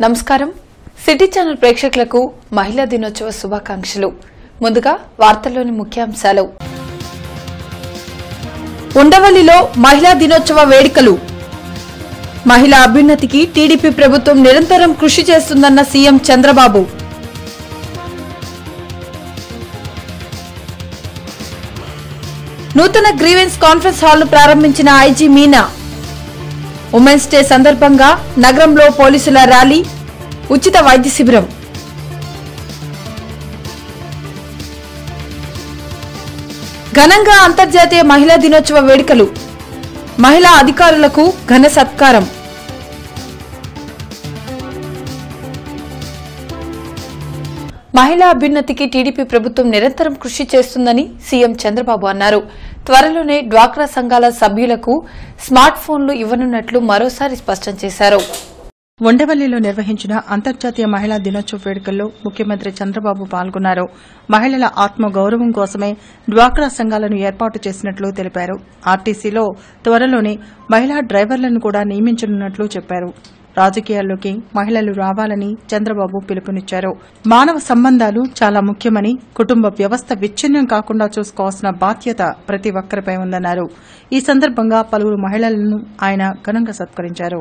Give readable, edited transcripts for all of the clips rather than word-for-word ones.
నమస్కారం city channel ప్రేక్షకులకు మహిళా దినోత్సవ శుభాకాంక్షలు. ముందుగా వార్తల్లోని ముఖ్యాంశాలు. ఉండవల్లిలో మహిళా దినోత్సవ వేడుకలు. మహిళా అభ్యున్నతికి టీడీపీ ప్రభుత్వం నిరంతరం కృషి చేస్తుందన్న సీఎం చంద్రబాబు. నూతన గ్రీవెన్స్ కాన్ఫరెన్స్ హాల్ ప్రారంభించిన ఐజీ మీనా. ఉమెన్స్ డే సందర్భంగా నగరంలో పోలీసుల ర్యాలీ, ఉచిత వైద్య శిబిరం. ఘనంగా అంతర్జాతీయ మహిళా దినోత్సవ వేడుకలు. మహిళా అధికారులకు ఘన సత్కారం. మహిళా అభ్యున్నతికి టీడీపీ ప్రభుత్వం నిరంతరం కృషి చేస్తుందని సీఎం చంద్రబాబు అన్నారు. త్వరలోనే డ్వాక్రా సంఘాల సభ్యులకు స్మార్ట్ ఫోన్లు ఇవ్వనున్నట్లు మరోసారి స్పష్టం చేశారు. ఉండవల్లిలో నిర్వహించిన అంతర్జాతీయ మహిళా దినోత్సవ వేడుకల్లో ముఖ్యమంత్రి చంద్రబాబు పాల్గొన్నారు. మహిళల ఆత్మ గౌరవం కోసమే డ్వాక్రా సంఘాలను ఏర్పాటు చేసినట్లు తెలిపారు. ఆర్టీసీలో త్వరలోనే మహిళా డ్రైవర్లను కూడా నియమించనున్నట్లు చెప్పారు. రాజకీయాల్లోకి మహిళలు రావాలని చంద్రబాబు పిలుపునిచ్చారు. మానవ సంబంధాలు చాలా ముఖ్యమని, కుటుంబ వ్యవస్థ విచ్ఛిన్నం కాకుండా చూసుకోవాల్సిన బాధ్యత ప్రతి ఒక్కరిపై ఉందన్నారు. ఈ సందర్భంగా పలువురు మహిళలను ఆయన ఘనంగా సత్కరించారు.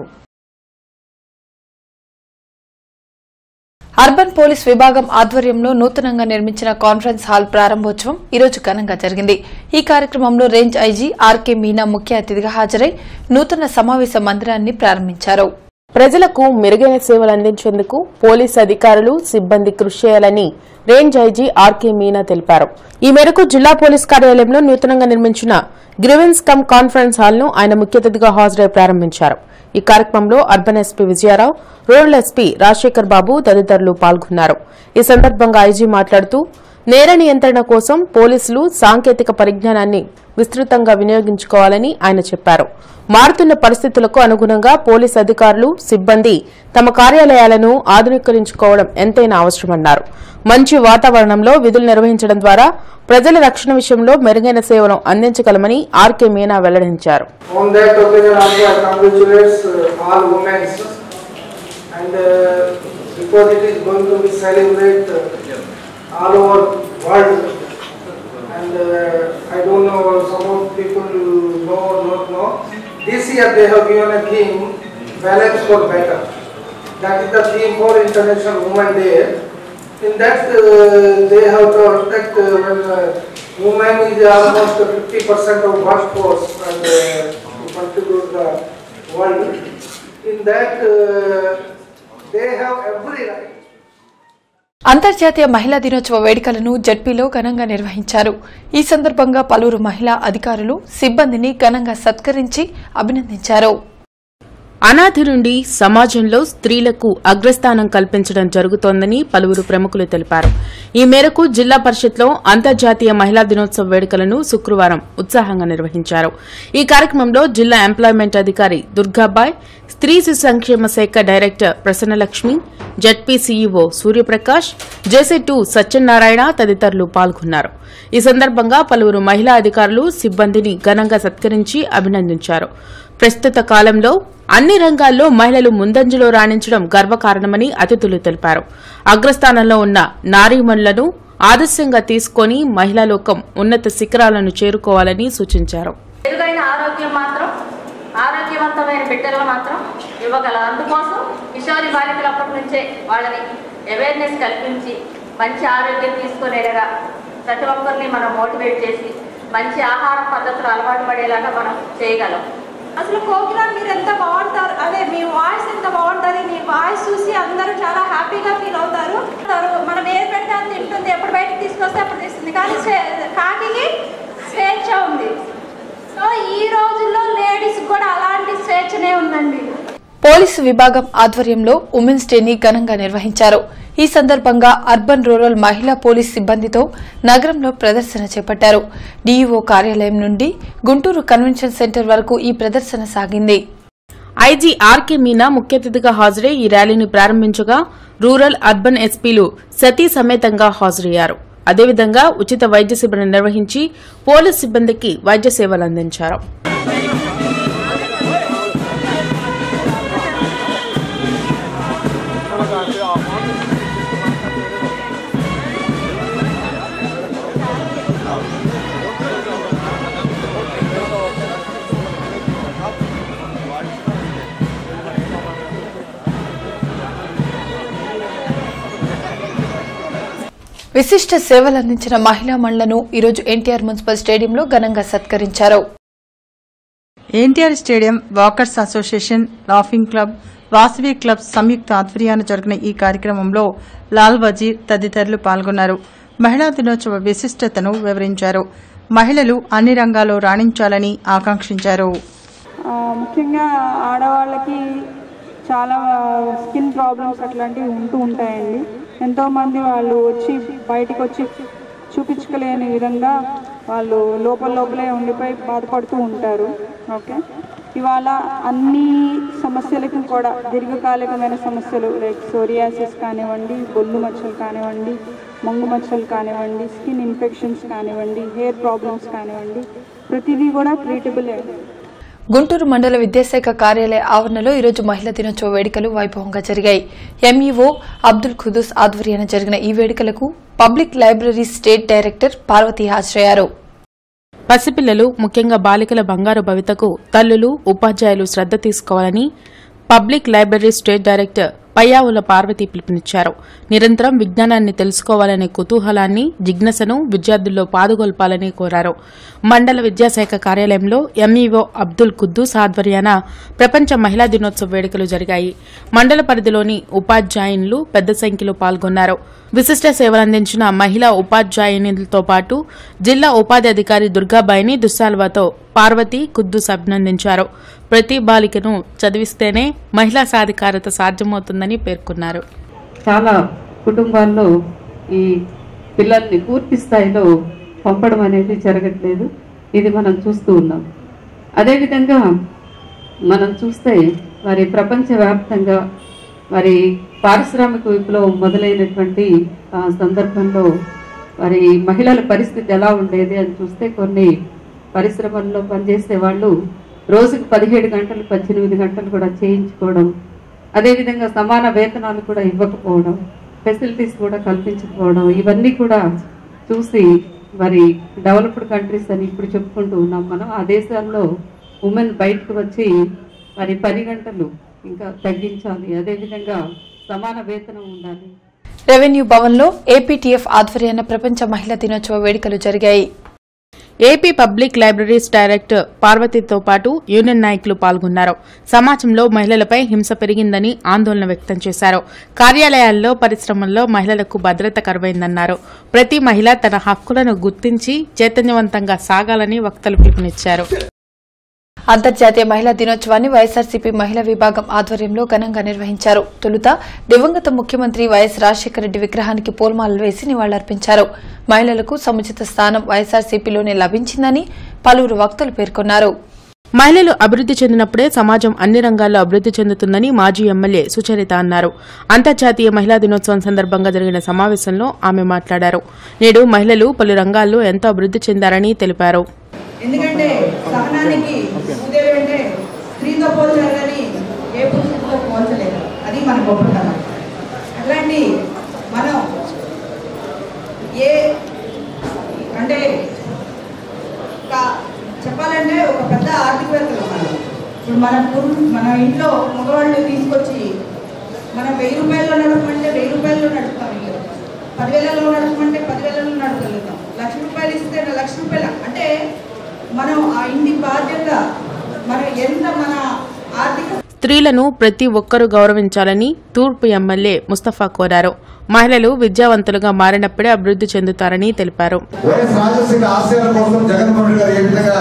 అర్బన్ పోలీస్ విభాగం ఆధ్వర్యంలో నూతనంగా నిర్మించిన కాన్ఫరెన్స్ హాల్ ప్రారంభోత్సవం ఈరోజు ఘనంగా జరిగింది. ఈ కార్యక్రమంలో రేంజ్ ఐజీ ఆర్కే మీనా ముఖ్య అతిథిగా హాజరై నూతన సమావేశ మందిరాన్ని ప్రారంభించారు. ప్రజలకు మెరుగైన సేవలు అందించేందుకు పోలీసు అధికారులు, సిబ్బంది కృషి చేయాలని రేంజ్ ఐజీ ఆర్కే మీనా తెలిపారు. ఈ మేరకు జిల్లా పోలీస్ కార్యాలయంలో నూతనంగా నిర్మించిన గ్రీవెన్స్ కమ్ కాన్ఫరెన్స్ హాల్ ను ఆయన ముఖ్య అతిథిగా హాజరై ప్రారంభించారు. ఈ కార్యక్రమంలో urban SP Vijaya Rao, rural SP Rajasekhar Babu తదితరులు పాల్గొన్నారు. ఈ సందర్భంగా ఐజీ మాట్లాడుతూ నేర నియంత్రణ కోసం పోలీసులు సాంకేతిక పరిజ్ఞానాన్ని విస్తృతంగా వినియోగించుకోవాలని ఆయన చెప్పారు. మారుతున్న పరిస్థితులకు అనుగుణంగా పోలీసు అధికారులు, సిబ్బంది తమ కార్యాలయాలను ఆధునీకరించుకోవడం ఎంతైనా అవసరమన్నారు. మంచి వాతావరణంలో విధులు నిర్వహించడం ద్వారా ప్రజల రక్షణ విషయంలో మెరుగైన సేవలు అందించగలమని ఆర్కే మీనా వెల్లడించారు. all over world, and I don't know, some of people know or not know. This year they have given a theme, balance for better. That is the theme for International Women Day. In that they have told that when women is almost 50% of workforce and contribute the world, in that they have every right. అంతర్జాతీయ మహిళా దినోత్సవ వేడుకలను జడ్పీలో ఘనంగా నిర్వహించారు. ఈ సందర్భంగా పలువురు మహిళా అధికారులు, సిబ్బందిని ఘనంగా సత్కరించి అభినందించారు. అనాథ నుండి సమాజంలో స్త్రీలకు అగ్రస్థానం కల్పించడం జరుగుతోందని పలువురు ప్రముఖులు తెలిపారు. ఈ మేరకు జిల్లా పరిషత్లో అంతర్జాతీయ మహిళా దినోత్సవ వేడుకలను శుక్రవారం ఉత్సాహంగా నిర్వహించారు. ఈ కార్యక్రమంలో జిల్లా ఎంప్లాయ్మెంట్ అధికారి దుర్గాబాయ్, స్త్రీ శిశు సంక్షేమ శాఖ director Prasanna Lakshmi, ZP CEO Surya Prakash, జేసీ2 సత్యనారాయణ తదితరులు పాల్గొన్నారు. ఈ సందర్భంగా పలువురు మహిళా అధికారులు, సిబ్బందిని ఘనంగా సత్కరించి అభినందించారు. ప్రస్తుత కాలంలో అన్ని రంగాల్లో మహిళలు ముందంజలో రాణించడం గర్వకారణమని అతిథులు తెలిపారు. అగ్రస్థానంలో ఉన్న నారీమణులను ఆదర్శంగా తీసుకుని మహిళా లోకం ఉన్నత శిఖరాలను చేరుకోవాలని సూచించారు. ఆరోగ్యవంతమైన బిడ్డలను మాత్రం ఇవ్వగలరు. అందుకోసం కిషోరి బాలికలు అప్పటి నుంచే వాళ్ళని అవేర్నెస్ కల్పించి మంచి ఆరోగ్యం తీసుకునేలాగా ప్రతి ఒక్కరిని మనం మోటివేట్ చేసి మంచి ఆహార పద్ధతులు అలవాటు పడేలాగా మనం చేయగలం. అసలు కోకిల మీరు ఎంత బాగుంటారు, అదే మీ వాయిస్ ఎంత బాగుంటుంది, మీ వాయిస్ చూసి అందరూ చాలా హ్యాపీగా ఫీల్ అవుతారు. మనం ఏది పెడితే అది తింటుంది, ఎప్పుడు బయటకు తీసుకొస్తే అప్పుడు తీస్తుంది. కానీ కాకికి స్వేచ్ఛ ఉంది. సో ఈ రోజుల్లో లేడీస్ కూడా అలాంటి స్వేచ్ఛనే ఉందండి. పోలీసు విభాగం ఆధ్వర్యంలో ఉమెన్స్ డేని ఘనంగా నిర్వహించారు. ఈ సందర్భంగా అర్బన్ రూరల్ మహిళా పోలీస్ సిబ్బందితో నగరంలో ప్రదర్శన చేపట్టారు. డీఈఓ కార్యాలయం నుండి గుంటూరు కన్వెన్షన్ సెంటర్ వరకు ఈ ప్రదర్శన సాగింది. ఐజీ ఆర్కే మీనా ముఖ్య అతిథిగా హాజరై ఈ ర్యాలీని ప్రారంభించగా రూరల్, అర్బన్ ఎస్పీలు సతీ సమేతంగా హాజరయ్యారు. అదేవిధంగా ఉచిత వైద్య శిబిరం నిర్వహించి పోలీసు సిబ్బందికి వైద్య సేవలు అందించారు. విశిష్ట సేవలందించిన మహిళా మండలను ఈరోజు ఎన్టీఆర్ మున్సిపల్ స్టేడియంలో ఘనంగా సత్కరించారు. NTR stadium walkers association, laughing club, Vasavi club సంయుక్త ఆధ్వర్యాన జరిగిన ఈ కార్యక్రమంలో లాల్ వజీర్ తదితరులు పాల్గొన్నారు. మహిళా దినోత్సవ విశిష్టతను వివరించారు. మహిళలు అన్ని రంగాల్లో రాణించాలని ఆకాంక్షించారు. ముఖ్యంగా ఆడవాళ్ళకి చాలా స్కిన్ ప్రాబ్లమ్స్ అట్లాంటివి ఉంటూ ఉంటాయండి. ఎంతోమంది వాళ్ళు బయటికి వచ్చి చూపించుకోలేని విధంగా వాళ్ళు లోపలే ఉండిపోయి బాధపడుతూ ఉంటారు. ఓకే, ఇవాళ అన్ని సమస్యలకు కూడా దీర్ఘకాలికమైన సమస్యలు లైక్ సోరియాసిస్ కానివ్వండి, బొల్లు మచ్చలు కానివ్వండి, మంగు మచ్చలు కానివ్వండి, స్కిన్ ఇన్ఫెక్షన్స్ కానివ్వండి, హెయిర్ ప్రాబ్లమ్స్ కానివ్వండి, ప్రతిదీ కూడా ట్రీటబులే. గుంటూరు మండల విద్యాశాఖ కార్యాలయ ఆవరణలో ఈరోజు మహిళా దినోత్సవ వేడుకలు వైభవంగా జరిగాయి. ఎంఈఓ అబ్దుల్ ఖుదూస్ ఆధ్వర్యాన జరిగిన ఈ వేడుకలకు public library state director Parvathi హాజరయ్యారు. పసిపిల్లలు, ముఖ్యంగా బాలికల బంగారు భవితకు తల్లులు, ఉపాధ్యాయులు శ్రద్ధ తీసుకోవాలని public library state director Payyavula Parvathi పిలుపునిచ్చారు. నిరంతరం విజ్ఞానాన్ని తెలుసుకోవాలనే కుతూహలాన్ని, జిజ్ఞాసను విద్యార్థుల్లో పాదుగొల్పాలని కోరారు. మండల విద్యాశాఖ కార్యాలయంలో ఎంఈఓ అబ్దుల్ ఖుద్దూస్ ఆధ్వర్యాన ప్రపంచ మహిళా దినోత్సవ వేడుకలు జరిగాయి. మండల పరిధిలోని ఉపాధ్యాయులు పెద్ద సంఖ్యలో పాల్గొన్నారు. విశిష్ట సేవలందించిన మహిళా ఉపాధ్యాయునిలతో పాటు జిల్లా ఉపాధి అధికారి దుర్గాబాయిని దుస్సాల్వాతో పార్వతి ఖుద్దూస్ అభినందించారు. ప్రతి బాలికను చదివిస్తేనే మహిళా సాధికారత సాధ్యమవుతుందని పేర్కొన్నారు. చాలా కుటుంబాల్లో ఈ పిల్లల్ని పూర్తి స్థాయిలో పంపడం అనేది జరగట్లేదు. ఇది మనం చూస్తూ ఉన్నాం. అదేవిధంగా మనం చూస్తే మరి ప్రపంచవ్యాప్తంగా మరి పారిశ్రామిక విప్లవం మొదలైనటువంటి సందర్భంలో మరి మహిళల పరిస్థితి ఎలా ఉండేది అని చూస్తే కొన్ని పరిశ్రమల్లో పనిచేసే వాళ్ళు రోజుకు 17 గంటలు 18 గంటలు కూడా చేయించుకోవడం, అదేవిధంగా సమాన వేతనాలు కూడా ఇవ్వకపోవడం, ఫెసిలిటీస్ కూడా కల్పించకపోవడం, ఇవన్నీ కూడా చూసి మరి డెవలప్డ్ కంట్రీస్ అని ఇప్పుడు చెప్పుకుంటూ ఉన్నాం మనం. ఆ దేశాల్లో ఉమెన్ బయటకు వచ్చి మరి 10 గంటలు ఇంకా తగ్గించాలి, అదేవిధంగా సమాన వేతనం ఉండాలి. రెవెన్యూ భవన్లో ఏపీటీఎఫ్ ఆధ్వర్యాన ప్రపంచ మహిళా దినోత్సవ వేడుకలు జరిగాయి. ఏపీ పబ్లిక్ లైబ్రరీస్ డైరెక్టర్ పార్వతితో పాటు యూనియన్ నాయకులు పాల్గొన్నారు. సమాజంలో మహిళలపై హింస పెరిగిందని ఆందోళన వ్యక్తం చేశారు. కార్యాలయాల్లో, పరిశ్రమల్లో మహిళలకు భద్రత కరువైందన్నారు. ప్రతి మహిళ తన హక్కులను గుర్తించి చైతన్యవంతంగా సాగాలని వక్తలు పిలుపునిచ్చారు. అంతర్జాతీయ మహిళా దినోత్సవాన్ని వైఎస్ఆర్సీపీ మహిళా విభాగం ఆధ్వర్యంలో ఘనంగా నిర్వహించారు. తొలుత దివంగత ముఖ్యమంత్రి వైఎస్ రాజశేఖర రెడ్డి విగ్రహానికి పూలమాలలు వేసి నివాళులర్పించారు. మహిళలకు సముచిత స్థానం వైఎస్ఆర్సీపీలోనే లభించిందని పలువురు వక్తలు పేర్కొన్నారు. మహిళలు అభివృద్ది చెందినప్పుడే సమాజం అన్ని రంగాల్లో అభివృద్ది చెందుతుందని మాజీ ఎమ్మెల్యే సుచరిత అన్నారు. అంతర్జాతీయ మహిళా దినోత్సవం సందర్భంగా జరిగిన సమావేశంలో ఆమె మాట్లాడారు. నేడు మహిళలు పలు రంగాల్లో ఎంతో అభివృద్ది చెందారని తెలిపారు. ఎందుకంటే సహనానికి భూదేవి అంటే స్త్రీతో పోల్చారు కానీ ఏ పురుషులతో పోల్చలేదు. అది మన గొప్పతనం. అట్లాంటి మనం అంటే చెప్పాలంటే ఒక పెద్ద ఆర్థికవేత్తలు మనం. ఇప్పుడు మన ఇంట్లో మగవాళ్ళు తీసుకొచ్చి మనం 1000 రూపాయల్లో నడపమంటే 1000 రూపాయల్లో నడుపుతాం. ఇల్లు 10,000లో నడపమంటే 10,000లో నడపగలుగుతాం. 1,00,000 రూపాయలు ఇస్తే 1,00,000 రూపాయలు అంటే మనం ఆ ఇంటి బాధ్యత మనం ఎంత మన ఆర్థిక. స్త్రీలను ప్రతి ఒక్కరూ గౌరవించాలని తూర్పు ఎమ్మెల్యే ముస్తఫా కోరారు. మహిళలు విద్యావంతులుగా మారినప్పుడే అభివృద్ది చెందుతారని తెలిపారు. వైఎస్ రాజశేఖర ఆశయాల కోసం జగన్మోహన్ గారు ఏ విధంగా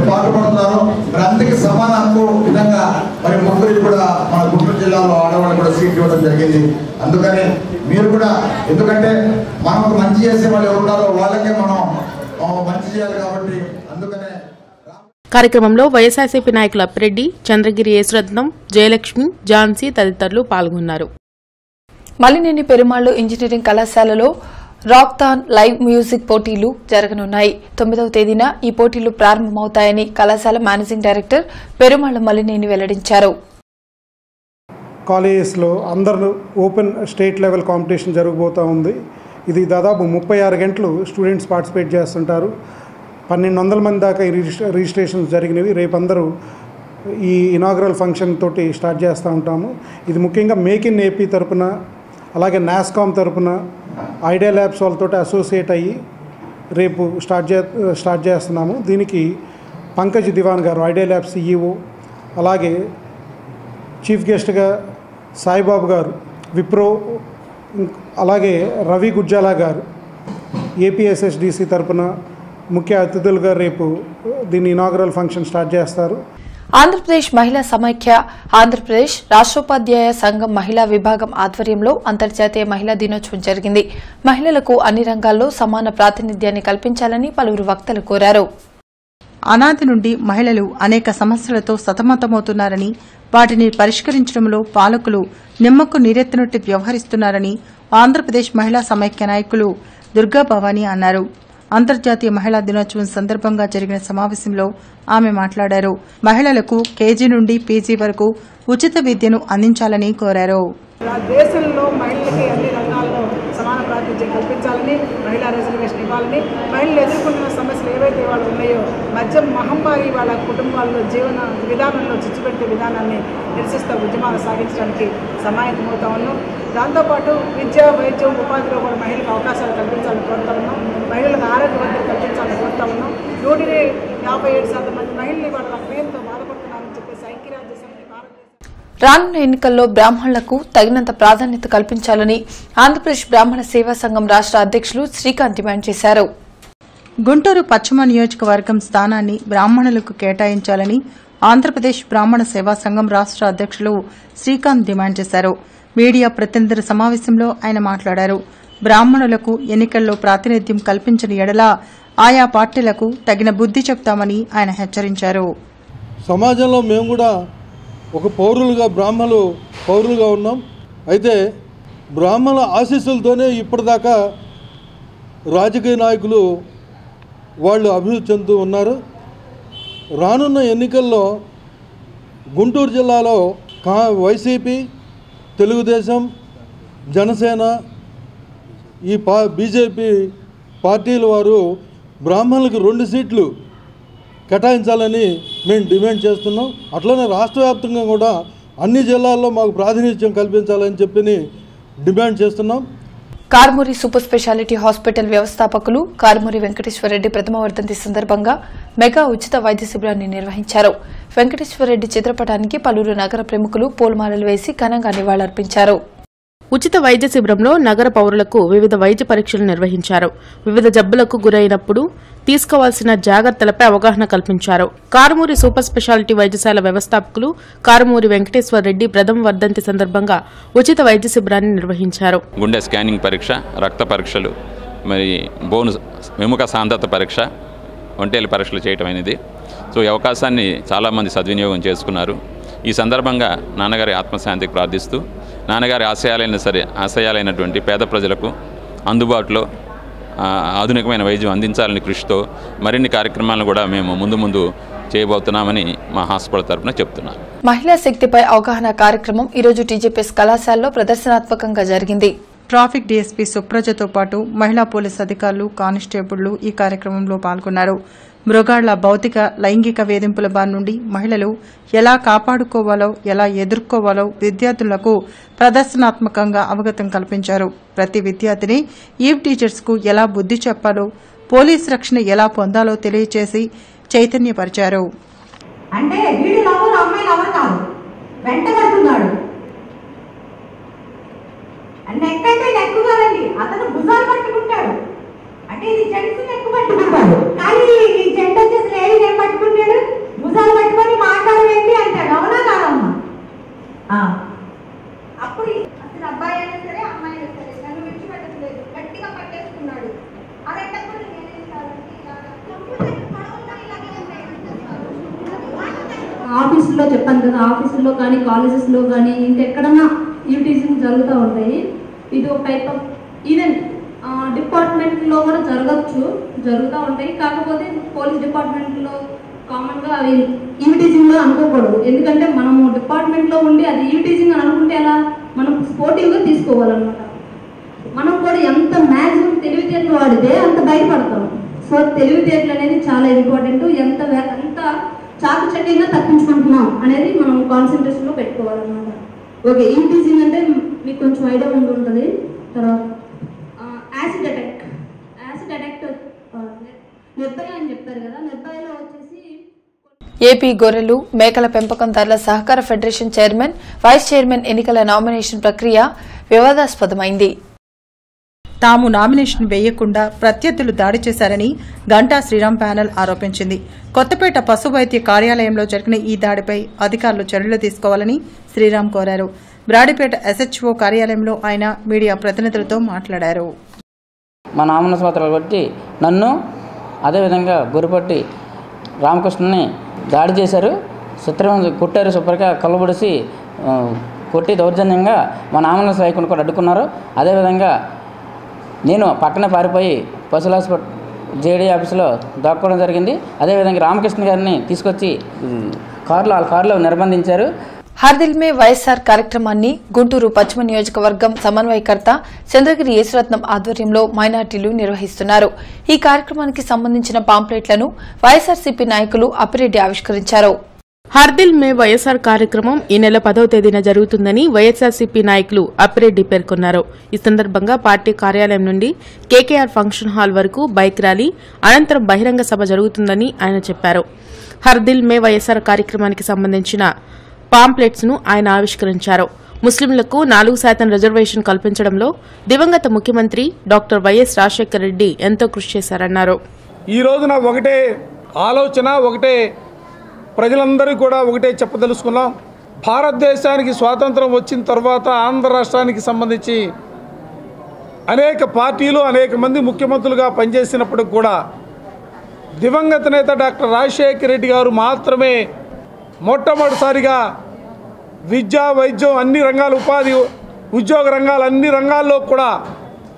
పాటుపడుతున్నారు, మరి అందుకే సమాన హక్కు విధంగా మరి ముగ్గురికి కూడా మన గుంటూరు జిల్లాలో ఆడవాళ్ళు కూడా సీట్ ఇవ్వడం జరిగింది. అందుకని మీరు కూడా, ఎందుకంటే మనకు మంచి చేసే వాళ్ళు ఎవరున్నారో వాళ్ళకే మనం మంచి చేయాలి కాబట్టి అందుకనే. కార్యక్రమంలో వైఎస్ఆర్సీపీ నాయకులు అప్పిరెడ్డి, చంద్రగిరి యేసురత్నం, జయలక్ష్మి, ఝాన్సీ తదితరులు పాల్గొన్నారు. మల్లినేని పెరుమాళ్లు ఇంజనీరింగ్ కళాశాలలో రాక్థాన్ లైవ్ మ్యూజిక్ పోటీలు జరగనున్నాయి. 9వ తేదీన ఈ పోటీలు ప్రారంభమవుతాయని కళాశాల మేనేజింగ్ డైరెక్టర్ పెరుమాళ్ల మల్లినేని వెల్లడించారు. కాలేజెస్లో అందరూ ఓపెన్ స్టేట్ లెవెల్ కాంపిటీషన్ జరగబోతూ ఉంది. ఇది దాదాపు 36 గంటలు స్టూడెంట్స్ పార్టిసిపేట్ చేస్తుంటారు. 1200 మంది దాకా ఈ రిజిస్ట్రేషన్స్ జరిగినవి. రేపు అందరూ ఈ ఇనాగ్రల్ ఫంక్షన్ తోటి స్టార్ట్ చేస్తూ ఉంటాము. ఇది ముఖ్యంగా మేక్ ఇన్ ఏపీ తరపున, అలాగే నాస్కామ్ తరపున, ఐడియా ల్యాబ్స్ వాళ్ళతో అసోసియేట్ అయ్యి రేపు స్టార్ట్ చేస్తున్నాము. దీనికి పంకజ్ దివాన్ గారు ఐడియా ల్యాబ్స్ CEO, అలాగే చీఫ్ గెస్ట్గా సాయిబాబు గారు విప్రో, అలాగే రవి గుజ్జాలా గారు APSSDC తరపున ముఖ్య అతిథులుగా రేపు దీని ఇనాగరల్ ఫంక్షన్ స్టార్ట్ చేస్తారు. ఆంధ్రప్రదేశ్ మహిళా సమైక్య ఆంధ్రప్రదేశ్ రాష్ట్రోపాధ్యాయ సంఘం మహిళా విభాగం ఆధ్వర్యంలో అంతర్జాతీయ మహిళా దినోత్సవం జరిగింది. మహిళలకు అన్ని రంగాల్లో సమాన ప్రాతినిధ్యాన్ని కల్పించాలని పలువురు వక్తలు కోరారు. అనాది నుండి మహిళలు అనేక సమస్యలతో సతమతమవుతున్నారని, వాటిని పరిష్కరించడంలో పాలకులు నిమ్మకు నీరెత్తినట్టు వ్యవహరిస్తున్నారని ఆంధ్రప్రదేశ్ మహిళా సమైక్య నాయకులు దుర్గా భవానీ అన్నారు. అంతర్జాతీయ మహిళా దినోత్సవం సందర్భంగా జరిగిన సమావేశంలో ఆమె మాట్లాడారు. మహిళలకు KG నుండి PG వరకు ఉచిత విద్యను అందించాలని కోరారు. దేశంలో మహిళలకి అన్ని రంగాల్లో సమాన ప్రాతినిధ్యం కల్పించాలని, మహిళా రిజర్వేషన్ ఇవ్వాలని, మహిళలు ఎదుర్కొంటున్న సమస్యలు ఏవైతే వాళ్ళు ఉన్నాయో మద్యం మహమ్మారి వాళ్ళ కుటుంబాల్లో జీవన విధానంలో చిచ్చుపెట్టే విధానాన్ని నిరసిస్తూ ఉద్యమాలు సాగించడానికి సమాయత్తమవుతా ఉన్నాం. దాంతోపాటు విద్య, వైద్యం, ఉపాధిలో కూడా మహిళలకు అవకాశాలు కల్పించాలని కోరుతా ఉన్నాం. మహిళలకు ఆరోగ్య భద్రత కల్పించాలని కోరుతా ఉన్నాం. 157% మంది మహిళలు వాళ్ళ రక్తహీనతో బాధపడుతున్నారని చెప్పేసి ఐక్యరాజ్య సమితి రానున్న ఎన్నికల్లో బ్రాహ్మణులకు తగినంత ప్రాధాన్యత కల్పించాలని ఆంధ్రప్రదేశ్ బ్రాహ్మణ సేవా సంఘం రాష్ట్ర అధ్యక్షులు శ్రీకాంత్ డిమాండ్ చేశారు. గుంటూరు పశ్చిమ నియోజకవర్గం స్థానాన్ని బ్రాహ్మణులకు కేటాయించాలని ఆంధ్రప్రదేశ్ బ్రాహ్మణ సేవా సంఘం రాష్ట్ర అధ్యక్షులు శ్రీకాంత్ డిమాండ్ చేశారు. మీడియా ప్రతినిధుల సమావేశంలో ఆయన మాట్లాడారు. బ్రాహ్మణులకు ఎన్నికల్లో ప్రాతినిధ్యం కల్పించని ఎడల ఆయా పార్టీలకు తగిన బుద్ది చెప్తామని ఆయన హెచ్చరించారు. సమాజంలో మేము కూడా ఒక పౌరులుగా పౌరులుగా ఉన్నాం. అయితే బ్రాహ్మణుల ఆశీస్సులతోనే ఇప్పటిదాకా రాజకీయ నాయకులు వాళ్ళు అభివృద్ధి చెందుతూ ఉన్నారు. రానున్న ఎన్నికల్లో గుంటూరు జిల్లాలో వైసీపీ, తెలుగుదేశం, జనసేన, ఈ బీజేపీ పార్టీల వారు బ్రాహ్మణులకు 2 సీట్లు కేటాయించాలని మేము డిమాండ్ చేస్తున్నాం. అట్లనే రాష్ట్ర వ్యాప్తంగా కూడా అన్ని జిల్లాల్లో మాకు ప్రాతినిధ్యం కల్పించాలని చెప్పి డిమాండ్ చేస్తున్నాం. కారుమూరి సూపర్ స్పెషాలిటీ హాస్పిటల్ వ్యవస్థాపకులు కారుమూరి వెంకటేశ్వరరెడ్డి ప్రథమ వర్ధంతి సందర్భంగా మెగా ఉచిత వైద్య శిబిరాన్ని నిర్వహించారు. వెంకటేశ్వరరెడ్డి చిత్రపటానికి పలువురు నగర ప్రముఖులు పూలమాలలు వేసి ఘనంగా నివాళులర్పించారు. ఉచిత వైద్య శిబిరంలో నగర పౌరులకు వివిధ వైద్య పరీక్షలు నిర్వహించారు. వివిధ జబ్బులకు గురైనప్పుడు తీసుకోవాల్సిన జాగ్రత్తలపై అవగాహన కల్పించారు. కారుమూరి సూపర్ స్పెషాలిటీ వైద్యశాల వ్యవస్థాపకులు కారుమూరి వెంకటేశ్వరరెడ్డి ప్రథమ వర్ధంతి సందర్భంగా ఉచిత వైద్య శిబిరాన్ని నిర్వహించారు. గుండె స్కానింగ్ పరీక్ష, రక్త పరీక్షలు, మరి బోను వెముక సాంద్రత పరీక్ష, ఒంటేలు పరీక్షలు చేయటం అనేది. సో ఈ అవకాశాన్ని చాలామంది సద్వినియోగం చేసుకున్నారు. ఈ సందర్భంగా నాన్నగారి ఆత్మశాంతికి ప్రార్థిస్తూ నాన్నగారి ఆశయాలైనటువంటి పేద ప్రజలకు అందుబాటులో ఆధునికమైన వైద్యం అందించాలని కృషితో మరిన్ని కార్యక్రమాలను కూడా మేము ముందు చేయబోతున్నామని మా హాస్పిటల్ తరఫున చెప్తున్నాను. మహిళా శక్తిపై అవగాహన కార్యక్రమం ఈరోజు TJPS కళాశాలలో ప్రదర్శనాత్మకంగా జరిగింది. ట్రాఫిక్ డీఎస్పీ సుప్రజతో పాటు మహిళా పోలీసు అధికారులు, కానిస్టేబుళ్లు ఈ కార్యక్రమంలో పాల్గొన్నారు. మృగాళ్ల భౌతిక, లైంగిక వేధింపుల బారి నుండి మహిళలు ఎలా కాపాడుకోవాలో, ఎలా ఎదుర్కోవాలో విద్యార్థులకు ప్రదర్శనాత్మకంగా అవగతం కల్పించారు. ప్రతి విద్యార్థిని ఈవ్ టీచర్స్ కు ఎలా బుద్ది చెప్పాలో, పోలీసు రక్షణ ఎలా పొందాలో తెలియచేసి చైతన్యపరిచారు. అంటే వీడు లవర్, అమ్మాయి లవర్ కాదు, వెంటబడుతున్నాడు. నెక్కంటే నెక్కు కదండి, అతను భుజాలు పట్టుకుంటాడు. అంటే ఇది జెంట్స్ నెక్కు పట్టుకుంటాడు, కానీ ఈ జెంట్ వచ్చేసి లేడీ ఏం పట్టుకుంటాడు, భుజాలు పట్టుకొని మాట్లాడేంటి అంటాడు. అవునా కాదమ్మా? అప్పుడు అసలు అబ్బాయి అయినా సరే, అమ్మాయి అయినా సరే నన్ను విడిచిపెట్టలేదు, గట్టిగా పట్టేసుకున్నాడు. అలాంటప్పుడు ఆఫీసులో చెప్పాను కదా, ఆఫీసుల్లో కానీ కాలేజెస్లో కానీ ఇంకెక్కడన్నా యూటీజింగ్ జరుగుతూ ఉంటాయి. ఇది ఒక టైప్ ఆఫ్ ఈవెన్ డిపార్ట్మెంట్లో కూడా జరుగుతూ ఉంటాయి. కాకపోతే పోలీస్ డిపార్ట్మెంట్లో కామన్గా అవి ఈవిటీజింగ్లో అనుకోకూడదు. ఎందుకంటే మనము డిపార్ట్మెంట్లో ఉండి అది ఈవిటీజింగ్ అని అనుకుంటే ఎలా, మనం స్పోర్టివ్గా తీసుకోవాలన్నమాట. మనం కూడా ఎంత మ్యాక్సిమం తెలివితేటలు వాడితే అంత భయపడతాం. సో తెలివితేటలు అనేది చాలా ఇంపార్టెంట్. ఎంత చాకచక్యంగా తప్పించుకుంటున్నాం అనేది మనం కాన్సన్ట్రేషన్లో పెట్టుకోవాలన్నమాట. ఓకే, ఈవిటీజింగ్ అంటే మీకు కొంచెం ఐడియా ఉంటుంది. తర్వాత ఏపీ గొర్రెలు మేకల పెంపకందారుల సహకార ఫెడరేషన్ చైర్మన్ వైస్ చైర్మన్ ఎన్నికల నామినేషన్ ప్రక్రియ వివాదాస్పదమైంది. తాము నామినేషన్ వేయకుండా ప్రత్యర్థులు దాడి చేశారని గంటా శ్రీరామ్ ప్యానెల్ ఆరోపించింది. కొత్తపేట పశు వైద్య కార్యాలయంలో జరిగిన ఈ దాడిపై అధికారులు చర్యలు తీసుకోవాలని శ్రీరామ్ కోరారు. బ్రాడిపేట SHO కార్యాలయంలో ఆయన మీడియా ప్రతినిధులతో మాట్లాడారు. మా నామినేషన్ పత్రాలు బట్టి నన్ను అదేవిధంగా గురిపట్టి రామకృష్ణని దాడి చేశారు, కొట్టారు, శుభ్రంగా కళ్ళబొడిసి కొట్టి దౌర్జన్యంగా మా నామినేషన్ వేయకుండా కూడా అడ్డుకున్నారు. అదేవిధంగా నేను పక్కనే పారిపోయి పశువుల హాస్పిటల్ JD ఆఫీసులో దాక్కోవడం జరిగింది. అదేవిధంగా రామకృష్ణ గారిని తీసుకొచ్చి వాళ్ళ కారులో నిర్బంధించారు. హర్ దిల్ మే వైఎస్ఆర్ కార్యక్రమాన్ని గుంటూరు పశ్చిమ నియోజకవర్గం సమన్వయకర్త చంద్రగిరి యేసురత్నం ఆధ్వర్యంలో మైనార్టీలు నిర్వహిస్తున్నారు. ఈ కార్యక్రమానికి సంబంధించిన పాంప్లెట్లను వైఎస్ఆర్సీపీ నాయకులు అప్పిరెడ్డి ఆవిష్కరించారు. హర్దిల్ మే వైఎస్ఆర్ కార్యక్రమం ఈ నెల 10వ తేదీన జరుగుతుందని వైఎస్ఆర్సీపీ నాయకులు అప్పిరెడ్డి పేర్కొన్నారు. ఈ సందర్భంగా పార్టీ కార్యాలయం నుండి KKR ఫంక్షన్ హాల్ వరకు బైక్ ర్యాలీ అనంతరం బహిరంగ సభ జరుగుతుందని ఆయన చెప్పారు. హర్దిల్ మే వైఎస్ఆర్ కార్యక్రమానికి సంబంధించిన పాంప్లెట్స్ ను ఆయన ఆవిష్కరించారు. ముస్లింలకు 4% రిజర్వేషన్ కల్పించడంలో దివంగత ముఖ్యమంత్రి డాక్టర్ వైఎస్ రాజశేఖర రెడ్డి ఎంతో కృషి చేశారన్నారు. ఈ రోజున ఒకటే ఆలోచన, ఒకటే ప్రజలందరూ కూడా ఒకటే చెప్పదలుచుకున్నాం. భారతదేశానికి స్వాతంత్రం వచ్చిన తర్వాత ఆంధ్ర రాష్ట్రానికి సంబంధించి అనేక పార్టీలు అనేక మంది ముఖ్యమంత్రులుగా పనిచేసినప్పటికి కూడా దివంగత నేత డాక్టర్ రాజశేఖర రెడ్డి గారు మాత్రమే మొట్టమొదటిసారిగా విద్య, వైద్యం అన్ని రంగాలు, ఉపాధి, ఉద్యోగ రంగాలు అన్ని రంగాల్లో కూడా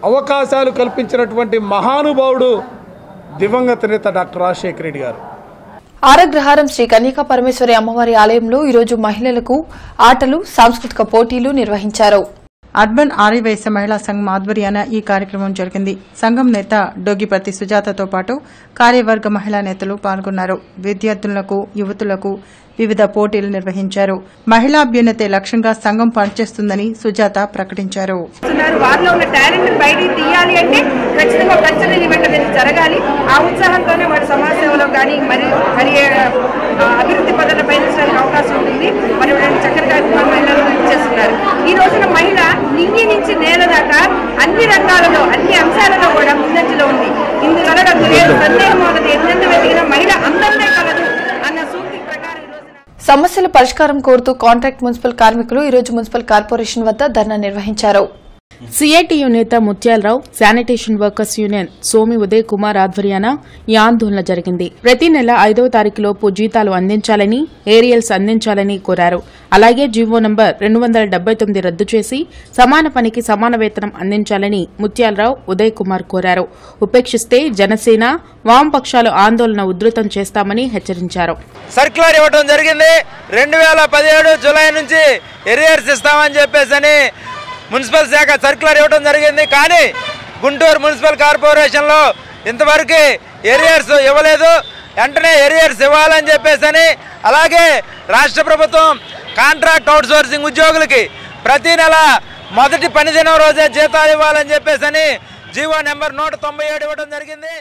అవకాశాలు కల్పించినటువంటి మహానుభావుడు దివంగత నేత డాక్టర్ రాజశేఖర రెడ్డి గారు. ఆరగ్రహారం శ్రీ కన్యకా పరమేశ్వరి అమ్మవారి ఆలయంలో ఈరోజు మహిళలకు ఆటలు, సాంస్కృతిక పోటీలు నిర్వహించారు. అర్బన్ ఆర్యవైశ్య మహిళా సంఘం ఆధ్వర్యాన ఈ కార్యక్రమం జరిగింది. సంఘం నేత డొగ్గిపర్తి సుజాతతో పాటు కార్యవర్గ మహిళా నేతలు పాల్గొన్నారు. విద్యార్థులకు, యువతులకు వివిధ పోటీలు నిర్వహించారు. మహిళాభ్యున్నతే లక్ష్యంగా సంఘం పనిచేస్తుందని సుజాత ప్రకటించారు. వారిలో ఉన్న టాలెంట్ బయటికి తీయాలి అంటే ఖచ్చితంగా కల్చరల్ ఈవెంట్ అనేది జరగాలి. ఆ ఉత్సాహంతోనే వారి సమాజ సేవలో కానీ మరి అభివృద్ధి పదాలను పయనించడానికి అవకాశం ఉంటుంది. మరి చక్కటి కార్యక్రమాలు మహిళలు చేస్తున్నారు. ఈ రోజున మహిళ నింగి నుంచి నేల దాకా అన్ని రంగాలలో, అన్ని అంశాలలో కూడా ముందంజలో ఉంది. ఇందువల్ల నాకు లేదు సందేహం ఉన్నది. ఎంతెంత వెతికిన మహిళ అందరినే కలదు అన్న సూక్తి ప్రకారం సమస్యల పరిష్కారం కోరుతూ కాంట్రాక్ట్ మున్సిపల్ కార్మికులు ఈరోజు మున్సిపల్ కార్పొరేషన్ వద్ద ధర్నా నిర్వహించారు. సిఐటియు నేత Muthyalarao, sanitation workers union సోమి Uday Kumar ఆధ్వర్యాన ఈ ఆందోళన జరిగింది. ప్రతి నెల 5వ తారీఖులోపు జీతాలు అందించాలని, ఏరియల్స్ అందించాలని కోరారు. అలాగే జీవో నంబర్ 279 రద్దు చేసి సమాన పనికి సమాన వేతనం అందించాలని ముత్యాలరావు, ఉదయ్ కుమార్ కోరారు. ఉపేక్షిస్తే జనసేన, వామపక్షాలు ఆందోళన ఉధృతం చేస్తామని హెచ్చరించారు. సర్క్యులర్ ఇవ్వడం జరిగింది. 2017 జూలై నుంచి ఏరియర్స్ ఇస్తామని చెప్పేసి మున్సిపల్ శాఖ సర్క్యులర్ ఇవ్వడం జరిగింది. కానీ గుంటూరు మున్సిపల్ కార్పొరేషన్లో ఇంతవరకు ఏరియర్స్ ఇవ్వలేదు. వెంటనే ఏరియర్స్ ఇవ్వాలని చెప్పేసి, అలాగే రాష్ట్ర ప్రభుత్వం కాంట్రాక్ట్ అవుట్సోర్సింగ్ ఉద్యోగులకి ప్రతి నెల మొదటి పని దినం రోజే జీతాలు ఇవ్వాలని చెప్పేసి జీవో నెంబర్ 197 ఇవ్వడం జరిగింది.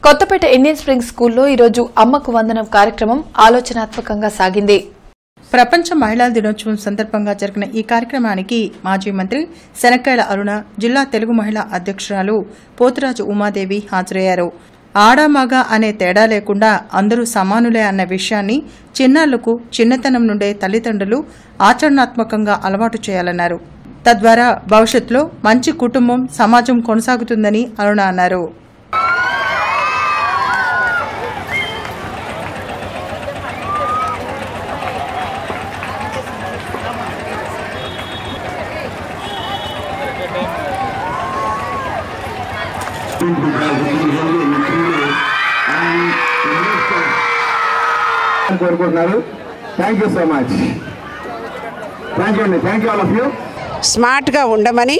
కొత్తపేట ఇండియన్ స్ప్రింగ్ స్కూల్లో ఈరోజు అమ్మకు వందనం కార్యక్రమం ఆలోచనాత్మకంగా సాగింది. ప్రపంచ మహిళా దినోత్సవం సందర్భంగా జరిగిన ఈ కార్యక్రమానికి మాజీ మంత్రి శనక్కాయల అరుణ, జిల్లా తెలుగు మహిళా అధ్యక్షురాలు పోతురాజు ఉమాదేవి హాజరయ్యారు. ఆడామగ అనే తేడా లేకుండా అందరూ సమానులే అన్న విషయాన్ని చిన్నారులకు చిన్నతనం నుండే తల్లిదండ్రులు ఆచరణాత్మకంగా అలవాటు చేయాలన్నారు. తద్వారా భవిష్యత్తులో మంచి కుటుంబం, సమాజం కొనసాగుతుందని అరుణ అన్నారు. కోరుకుంటున్నారు. Thank you so much. Thank you అండి. Thank you all of you. స్మార్ట్గా ఉండమని,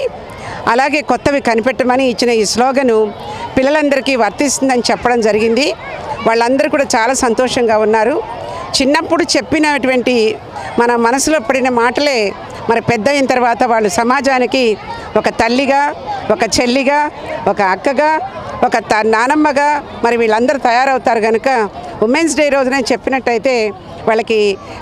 అలాగే కొత్తవి కనిపెట్టమని ఇచ్చిన ఈ స్లోగను పిల్లలందరికీ వర్తిస్తుందని చెప్పడం జరిగింది. వాళ్ళందరూ కూడా చాలా సంతోషంగా ఉన్నారు. చిన్నప్పుడు చెప్పినటువంటి మన మనసులో పడిన మాటలే మరి పెద్ద అయిన తర్వాత వాళ్ళు సమాజానికి ఒక తల్లిగా, ఒక చెల్లిగా, ఒక అక్కగా, ఒక నానమ్మగా మరి వీళ్ళందరూ తయారవుతారు కనుక ఉమెన్స్ డే రోజున చెప్పినట్టయితే వాళ్ళకి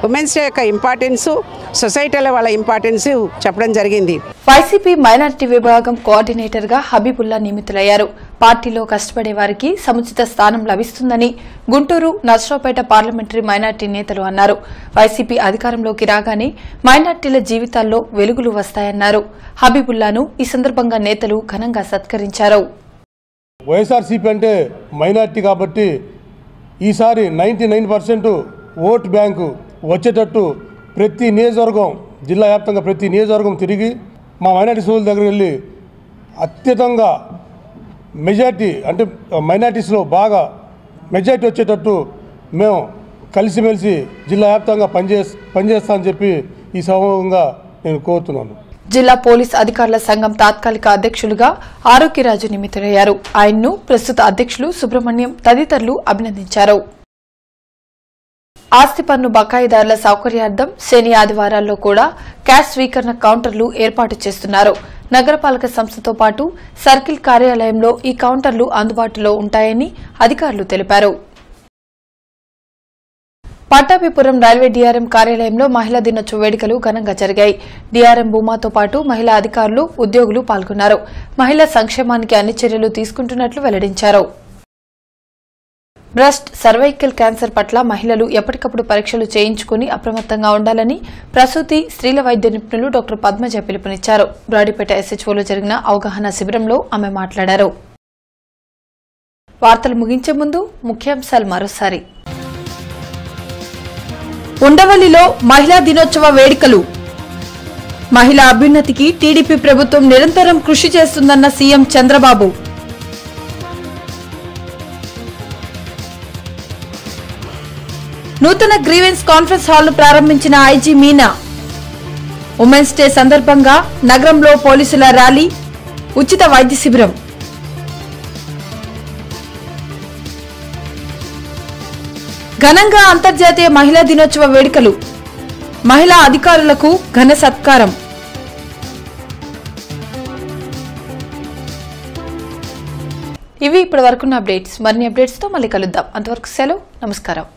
ఉమెన్స్ డే యొక్క ఇంపార్టెన్సు, సొసైటీలో వాళ్ళ ఇంపార్టెన్సు చెప్పడం జరిగింది. వైసీపీ మైనారిటీ విభాగం కోఆర్డినేటర్గా హబీబుల్లా నియమితులయ్యారు. పార్టీలో కష్టపడే వారికి సముచిత స్థానం లభిస్తుందని గుంటూరు, నర్సరావుపేట పార్లమెంటరీ మైనారిటీ నేతలు అన్నారు. వైసీపీ అధికారంలోకి రాగానే మైనారిటీల జీవితాల్లో వెలుగులు వస్తాయన్నారు. హబీబుల్లాను ఈ సందర్భంగా నేతలు ఘనంగా సత్కరించారు. వైఎస్ఆర్సీపీ అంటే మైనారిటీ కాబట్టి ఈసారి 99% ఓట్ బ్యాంకు వచ్చేటట్టు ప్రతి నియోజకవర్గం, జిల్లా వ్యాప్తంగా ప్రతి నియోజకవర్గం తిరిగి మా మైనారిటీ సోదరుల దగ్గరికి వెళ్ళి అత్యధికంగా మెజార్టీ అంటే మైనారిటీస్లో బాగా మెజార్టీ వచ్చేటట్టు మేము కలిసిమెలిసి జిల్లా వ్యాప్తంగా పనిచేస్తామని చెప్పి ఈ సందర్భంగా నేను కోరుతున్నాను. జిల్లా పోలీస్ అధికారుల సంఘం తాత్కాలిక అధ్యక్షులుగా ఆరోగ్యరాజు నియమితులయ్యారు. ఆయన్ను ప్రస్తుత అధ్యక్షులు సుబ్రహ్మణ్యం తదితరులు అభినందించారు. ఆస్తి పన్ను బకాయిదారుల సౌకర్యార్థం శని, ఆదివారాల్లో కూడా క్యాష్ స్వీకరణ కౌంటర్లు ఏర్పాటు చేస్తున్నారు. నగరపాలక సంస్థతో పాటు సర్కిల్ కార్యాలయంలో ఈ కౌంటర్లు అందుబాటులో ఉంటాయని అధికారులు తెలిపారు. పట్టాభిపురం రైల్వే డీఆర్ఎం కార్యాలయంలో మహిళా దినోత్సవ వేడుకలు ఘనంగా జరిగాయి. డీఆర్ఎం భూమాతో పాటు మహిళా అధికారులు, ఉద్యోగులు పాల్గొన్నారు. మహిళా సంక్షేమానికి అన్ని చర్యలు తీసుకుంటున్నట్లు వెల్లడించారు. బ్రెస్ట్, సర్వైకల్ క్యాన్సర్ పట్ల మహిళలు ఎప్పటికప్పుడు పరీక్షలు చేయించుకుని అప్రమత్తంగా ఉండాలని ప్రసూతి, స్త్రీల వైద్య నిపుణులు డాక్టర్ పద్మజ పిలుపునిచ్చారు. బ్రాడీపేట ఎస్హెచ్ఓలో జరిగిన అవగాహన శిబిరంలో ఆమె మాట్లాడారు. వార్తలు ముగించే ముందు ముఖ్యాంశాలు మరోసారి. ఉండవల్లిలో మహిళా దినోత్సవ వేడుకలు. మహిళా అభ్యున్నతికి టీడీపీ ప్రభుత్వం నిరంతరం కృషి చేస్తుందన్న సీఎం చంద్రబాబు. నూతన గ్రీవెన్స్ కాన్ఫరెన్స్ హాల్ను ప్రారంభించిన ఐజీ మీనా. ఉమెన్స్ డే సందర్భంగా నగరంలో పోలీసుల ర్యాలీ, ఉచిత వైద్య శిబిరం. ఘనంగా అంతర్జాతీయ మహిళా దినోత్సవ వేడుకలు. మహిళా అధికారులకు ఘన సత్కారం. ఇవి ఇప్పటి వరకున్న అప్డేట్స్. మరిన్ని అప్డేట్స్ తో మళ్ళీ కలుద్దాం. అంతవరకు సెలవు. నమస్కారం.